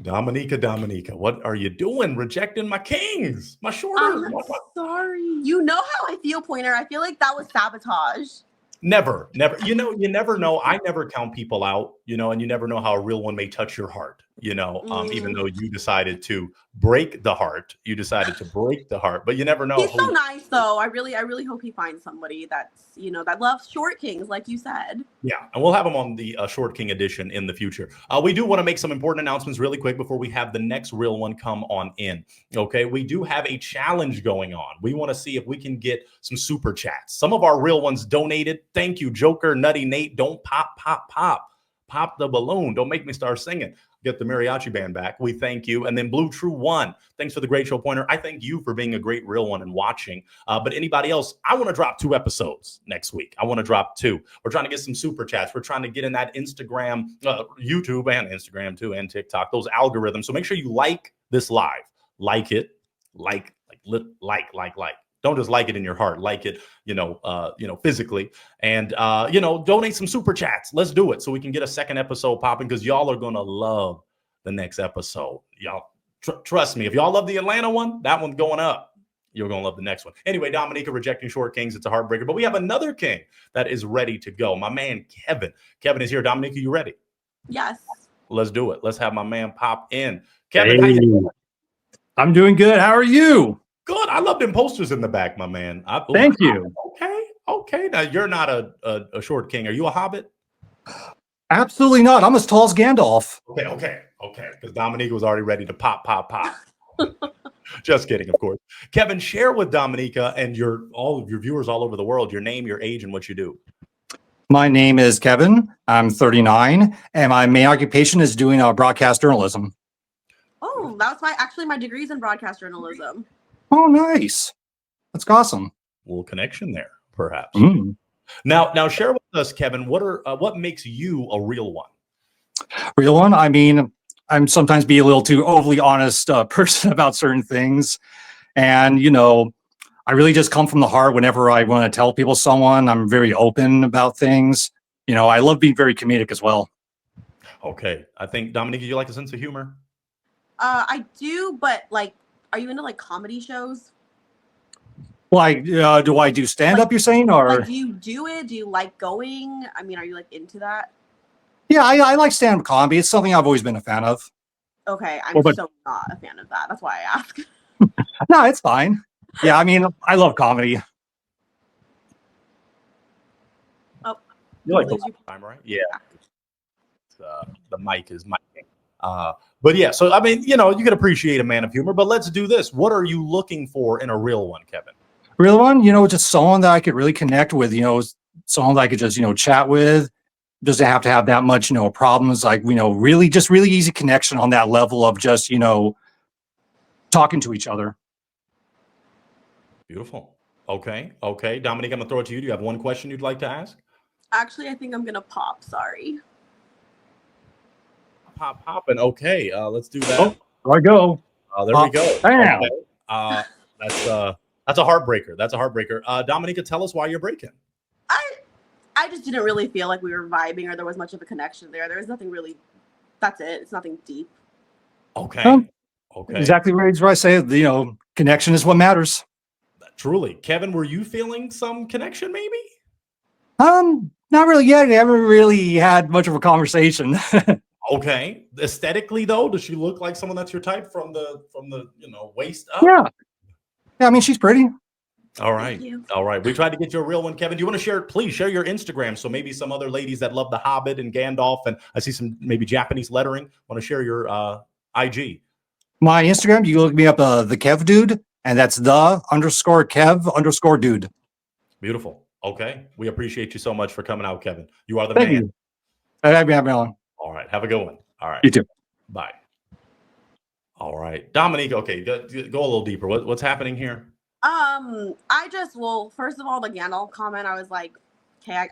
Dominica, what are you doing? Rejecting my kings, my shorters. I'm sorry. You know how I feel, Pointer. I feel like that was sabotage. Never. You never know. I never count people out, and you never know how a real one may touch your heart, even though you decided to break the heart. You decided to break the heart, but you never know. He's so nice, though. I really hope he finds somebody that's, that loves short kings, like you said. Yeah, and we'll have him on the Short King edition in the future. We do want to make some important announcements really quick before we have the next real one come on in. Okay, we do have a challenge going on. We want to see if we can get some super chats. Some of our real ones donated. Thank you, Joker, Nutty Nate. Don't pop the balloon. Don't make me start singing. Get the mariachi band back. We thank you. And then Blue True One, thanks for the great show, Pointer. I thank you for being a great real one and watching. But anybody else, I want to drop 2 episodes next week. I want to drop 2. We're trying to get some super chats. We're trying to get in that Instagram, YouTube, and Instagram too, and TikTok, those algorithms. So make sure you like this live. Like it. Like. Don't just like it in your heart, like it, physically, and donate some super chats. Let's do it so we can get a second episode popping, because y'all are gonna love the next episode. Y'all trust me. If y'all love the Atlanta one, that one's going up. You're gonna love the next one. Anyway, Dominica rejecting short kings. It's a heartbreaker, but we have another king that is ready to go. My man Kevin. Kevin is here. Dominica, you ready? Yes. Let's do it. Let's have my man pop in. Kevin, how you doing? I'm doing good. How are you? Good. I love them posters in the back, my man. Thank you. Okay. Now, you're not a short king. Are you a hobbit? Absolutely not. I'm as tall as Gandalf. Okay. Because Dominica was already ready to pop. Just kidding, of course. Kevin, share with Dominica and all of your viewers all over the world your name, your age, and what you do. My name is Kevin. I'm 39, and my main occupation is doing broadcast journalism. Oh, that was actually my degree's in broadcast journalism. Oh, nice. That's awesome. A little connection there, perhaps. Mm. Now, share with us, Kevin, what makes you a real one? Real one? I mean, I'm sometimes be a little too overly honest person about certain things. And, I really just come from the heart whenever I want to tell people someone. I'm very open about things. I love being very comedic as well. Okay. I think, Dominica, you like a sense of humor? I do, but are you into comedy shows? Like, do I do stand-up, you're saying? Or do you do it? Do you like going? I mean, are you into that? Yeah, I like stand-up comedy. It's something I've always been a fan of. Okay, I'm so not a fan of that. That's why I ask. No, it's fine. Yeah, I mean, I love comedy. Oh, you like the time, right? Yeah. The mic is micing. But yeah, so I mean, you can appreciate a man of humor, but let's do this. What are you looking for in a real one, Kevin? Real one, just someone that I could really connect with, someone that I could just, chat with. Doesn't have to have that much, problems. Really easy connection on that level of just, talking to each other. Beautiful. Okay. Dominic, I'm gonna throw it to you. Do you have one question you'd like to ask? Actually, I think I'm gonna pop. Sorry. Popping. Okay, let's do that. Oh, there I go. There we go. Bam. Okay. That's a heartbreaker. Dominica, tell us why you're breaking. I just didn't really feel like we were vibing or there was much of a connection there. There was nothing really. That's it. It's nothing deep. Okay. Exactly right. I say, connection is what matters. Truly. Kevin, were you feeling some connection maybe? Not really yet. I haven't really had much of a conversation. Okay. Aesthetically though, does she look like someone that's your type from the waist up? Yeah. I mean, she's pretty. All right. We tried to get you a real one, Kevin. Do you want to please share your Instagram? So maybe some other ladies that love The Hobbit and Gandalf, and I see some maybe Japanese lettering, want to share your IG. My Instagram, you can look me up, the Kev Dude, and that's _Kev_dude. Beautiful. Okay. We appreciate you so much for coming out, Kevin. You are the Thank man. You. Have me on. All right. Have a good one. All right. You too. Bye. All right. Dominique, okay, go a little deeper. What's happening here? First of all, the Gandalf comment, I was like, okay,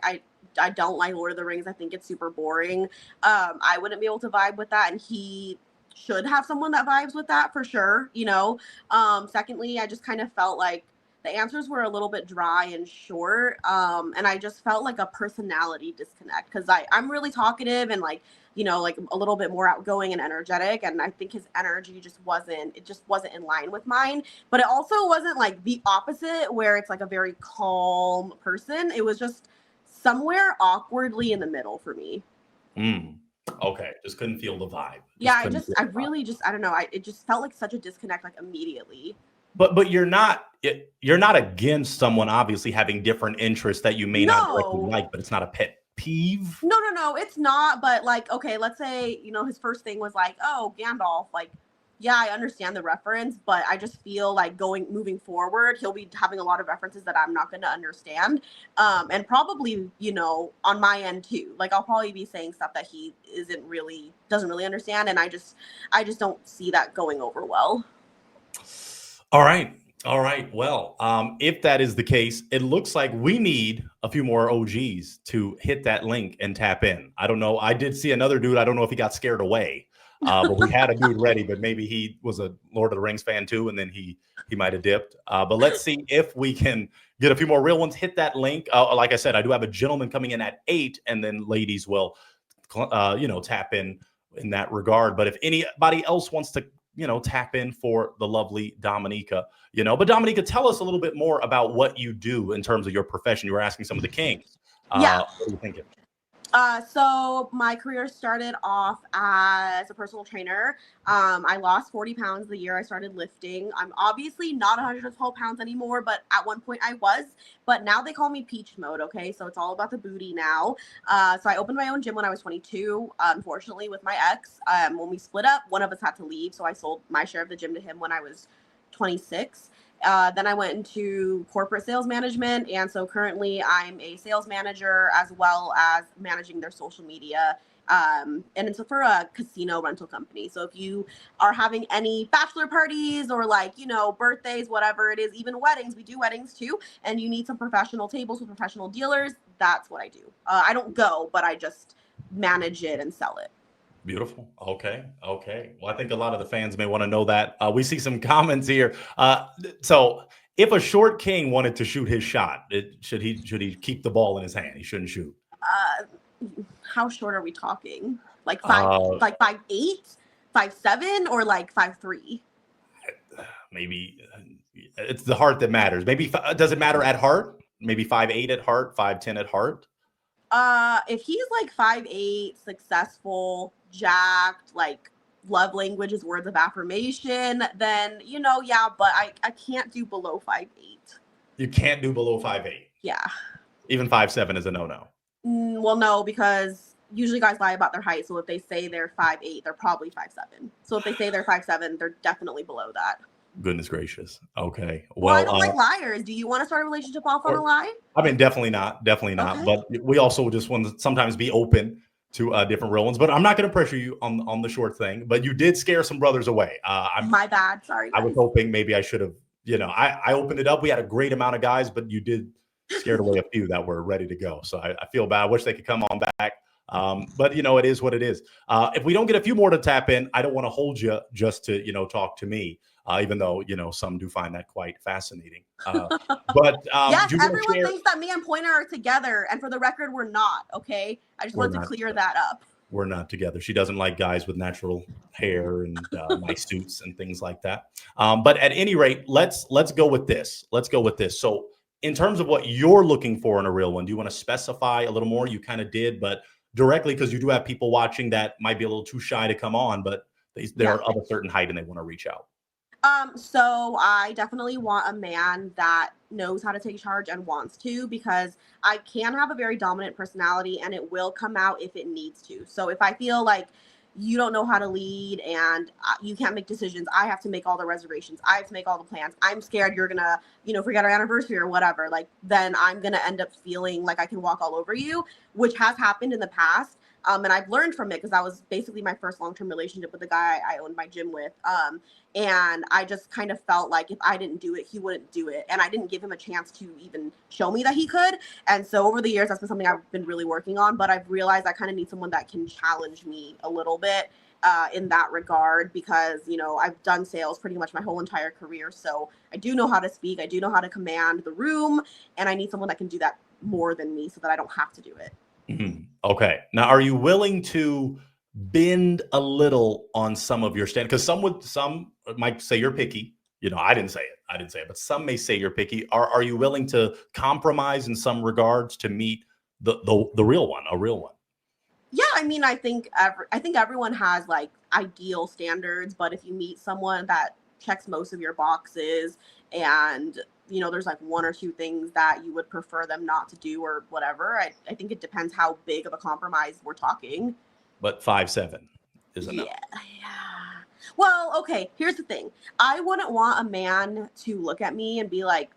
I don't like Lord of the Rings. I think it's super boring. I wouldn't be able to vibe with that, and he should have someone that vibes with that for sure, Secondly, I just kind of felt like the answers were a little bit dry and short. And I just felt like a personality disconnect because I'm really talkative and like, you know, like a little bit more outgoing and energetic. And I think his energy just wasn't in line with mine. But it also wasn't like the opposite where it's like a very calm person. It was just somewhere awkwardly in the middle for me. Okay, just couldn't feel the vibe. I don't know. It just felt like such a disconnect, like immediately. But you're not against someone obviously having different interests that you may not directly like, but it's not a pet peeve. No, it's not. But like, okay, let's say, you know, his first thing was like, oh, Gandalf, like, yeah, I understand the reference, but I just feel like moving forward, he'll be having a lot of references that I'm not going to understand. And probably, you know, on my end too, like I'll probably be saying stuff that he doesn't really understand. And I just don't see that going over well. All right. Well, if that is the case, it looks like we need a few more OGs to hit that link and tap in. I don't know. I did see another dude. I don't know if he got scared away. But we had a dude ready, but maybe he was a Lord of the Rings fan too, and then he might have dipped. But let's see if we can get a few more real ones. Hit that link. Like I said, I do have a gentleman coming in at 8, and then ladies will, tap in that regard. But if anybody else wants to, tap in for the lovely Dominica, But Dominica, tell us a little bit more about what you do in terms of your profession. You were asking some of the kings. Yeah. What are you thinking? So my career started off as a personal trainer. I lost 40 pounds the year I started lifting. I'm obviously not 112 pounds anymore, but at one point I was. But now they call me Peach Mode, okay? So it's all about the booty now. So I opened my own gym when I was 22, unfortunately, with my ex. When we split up, one of us had to leave, so I sold my share of the gym to him when I was 26. Then I went into corporate sales management. And so currently I'm a sales manager as well as managing their social media. And it's for a casino rental company. So if you are having any bachelor parties or birthdays, whatever it is, even weddings, we do weddings too. And you need some professional tables with professional dealers. That's what I do. I don't go, but I just manage it and sell it. Beautiful. Okay. Well, I think a lot of the fans may want to know that. We see some comments here. So if a short king wanted to shoot his shot, should he keep the ball in his hand? He shouldn't shoot. How short are we talking? Like 5'8", 5'7", or like 5'3"? Maybe it's the heart that matters. Maybe does it matter at heart? Maybe 5'8" at heart, 5'10" at heart. If he's like 5'8", successful, jacked, like love language is words of affirmation, then but I can't do below 5'8". You can't do below 5'8". Yeah. Even 5'7" is a no. Well, no, because usually guys lie about their height. So if they say they're 5'8", they're probably 5'7". So if they say they're 5'7", they're definitely below that. Goodness gracious. Okay. Well, I don't like liars. Do you want to start a relationship off on a lie? I mean, definitely not. Okay. But we also just want to sometimes be open to different real ones. But I'm not going to pressure you on the short thing. But you did scare some brothers away. My bad. Sorry, guys. I was hoping maybe I should have, I opened it up. We had a great amount of guys, but you did scared away a few that were ready to go. So I feel bad. I wish they could come on back. But it is what it is. If we don't get a few more to tap in, I don't want to hold you just to, talk to me. Even though, some do find that quite fascinating. But yes, everyone thinks that me and Pointer are together. And for the record, we're not. Okay. I just wanted to clear that up. We're not together. She doesn't like guys with natural hair and nice suits and things like that. But at any rate, let's go with this. So in terms of what you're looking for in a real one, do you want to specify a little more? You kind of did, but directly, because you do have people watching that might be a little too shy to come on, but they're of a certain height and they want to reach out. So I definitely want a man that knows how to take charge and wants to, because I can have a very dominant personality and it will come out if it needs to. So if I feel like you don't know how to lead and you can't make decisions, I have to make all the reservations. I have to make all the plans. I'm scared you're going to, forget our anniversary or whatever. Like, then I'm going to end up feeling like I can walk all over you, which has happened in the past. And I've learned from it because that was basically my first long-term relationship with the guy I owned my gym with. And I just kind of felt like if I didn't do it, he wouldn't do it. And I didn't give him a chance to even show me that he could. And so over the years, that's been something I've been really working on. But I've realized I kind of need someone that can challenge me a little bit in that regard, because, you know, I've done sales pretty much my whole entire career. So I do know how to speak. I do know how to command the room, and I need someone that can do that more than me so that I don't have to do it. Mm-hmm. Okay. Now, are you willing to bend a little on some of your stand? Because some might say you're picky. You know, I didn't say it, but some may say you're picky. Are you willing to compromise in some regards to meet the real one, a real one? Yeah, I mean, I think everyone has like ideal standards, but if you meet someone that checks most of your boxes, and you know there's like one or two things that you would prefer them not to do or whatever, I think it depends how big of a compromise we're talking. But 5'7" is enough. Yeah. Well, okay, here's the thing. I wouldn't want a man to look at me and be like,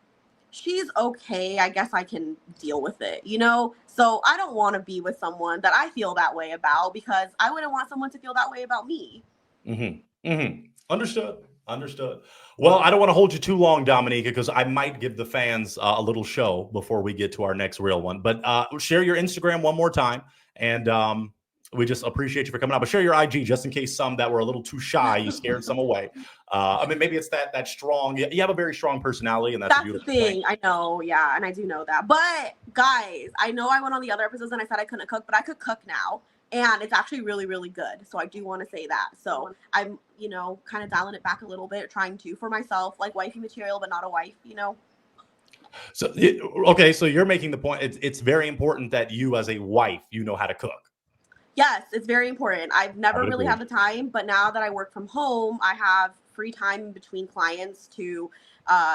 she's okay, I guess I can deal with it, you know? So I don't want to be with someone that I feel that way about, because I wouldn't want someone to feel that way about me. Understood. Well, I don't want to hold you too long, Dominica, because I might give the fans a little show before we get to our next real one. But share your Instagram one more time, and we just appreciate you for coming out. But share your IG just in case some that were a little too shy, you scared some away. I mean, maybe it's that strong. You have a very strong personality, and that's a beautiful the thing. thing. I know, yeah, and I do know that. But guys, I know I went on the other episodes and I said I couldn't cook, but I could cook now, and it's actually really, really good. So I do want to say that. So I'm, you know, kind of dialing it back a little bit, trying to for myself, like wifey material, but not a wife, you know. So okay, so you're making the point. It's very important that you, as a wife, you know how to cook. Yes, it's very important. I've never really had the time, but now that I work from home, I have free time in between clients to,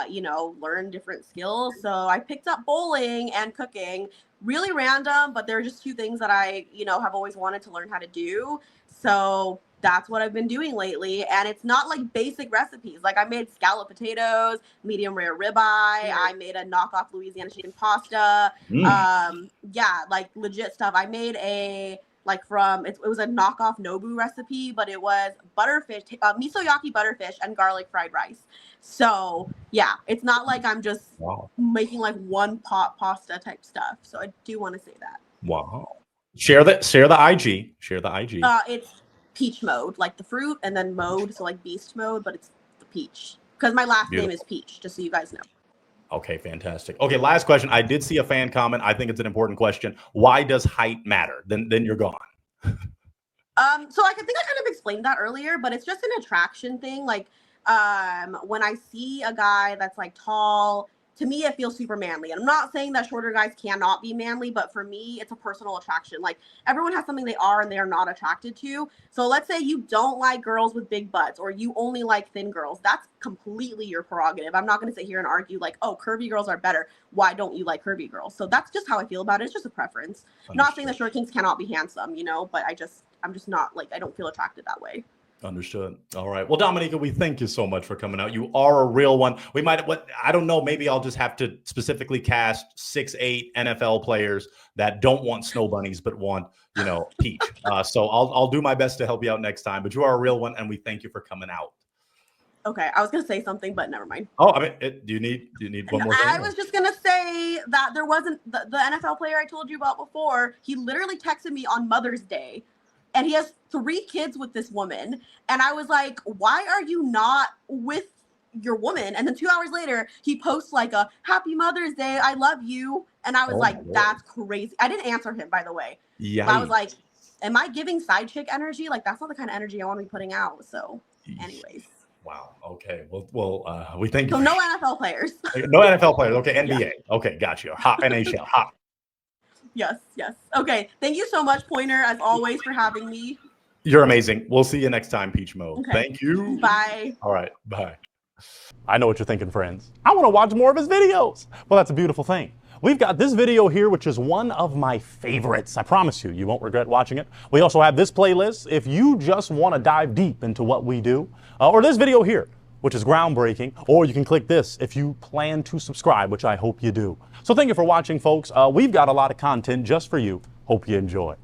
you know, learn different skills. So I picked up bowling and cooking, really random, but they're just two things that I, you know, have always wanted to learn how to do. So that's what I've been doing lately. And it's not like basic recipes. Like I made scalloped potatoes, medium rare ribeye. I made a knockoff Louisiana chicken pasta. Yeah, like legit stuff. I made a, like from, it was a knockoff Nobu recipe, but it was butterfish, misoyaki butterfish and garlic fried rice. So yeah, it's not like I'm just making like one pot pasta type stuff. So I do want to say that. Wow. Share the IG. It's peach mode, like the fruit, and then mode, so like beast mode, but it's the peach. Because my last name is Peach, just so you guys know. Okay, fantastic. Okay, last question. I did see a fan comment. I think it's an important question. Why does height matter? Then you're gone. So I think I kind of explained that earlier, but it's just an attraction thing. Like, when I see a guy that's like tall, to me it feels super manly. And I'm not saying that shorter guys cannot be manly, but for me it's a personal attraction. Like everyone has something they are and they are not attracted to. So let's say you don't like girls with big butts, or you only like thin girls. That's completely your prerogative. I'm not going to sit here and argue like, oh, curvy girls are better, why don't you like curvy girls? So that's just how I feel about it. It's just a preference. Not saying that short kings cannot be handsome, you know, but I'm just not like, I don't feel attracted that way. Understood. All right. Well, Dominica, we thank you so much for coming out. You are a real one. We might, I don't know, maybe I'll just have to specifically cast 6'8" NFL players that don't want snow bunnies, but want, you know, Peach. So I'll do my best to help you out next time, but you are a real one. And we thank you for coming out. Okay. I was going to say something, but never mind. Oh, I mean, do you need one more thing? I was just going to say that there wasn't the NFL player I told you about before. He literally texted me on Mother's Day. And he has 3 kids with this woman. And I was like, why are you not with your woman? And then 2 hours later, he posts like a happy Mother's Day. I love you. And I was like, that's crazy. I didn't answer him, by the way. Yeah. I was like, am I giving side chick energy? Like, that's not the kind of energy I want to be putting out. So anyways. Wow. Okay. Well, we thank you. So no NFL players. No NFL players. Okay. NBA. Yeah. Okay. Got you. Hot NHL. Hot. Yes. Okay. Thank you so much, Pointer, as always, for having me. You're amazing. We'll see you next time, Peach Mo. Okay. Thank you. Bye. All right. Bye. I know what you're thinking, friends. I want to watch more of his videos. Well, that's a beautiful thing. We've got this video here, which is one of my favorites. I promise you, you won't regret watching it. We also have this playlist if you just want to dive deep into what we do, or this video here, which is groundbreaking, or you can click this if you plan to subscribe, which I hope you do. So thank you for watching, folks. We've got a lot of content just for you. Hope you enjoy.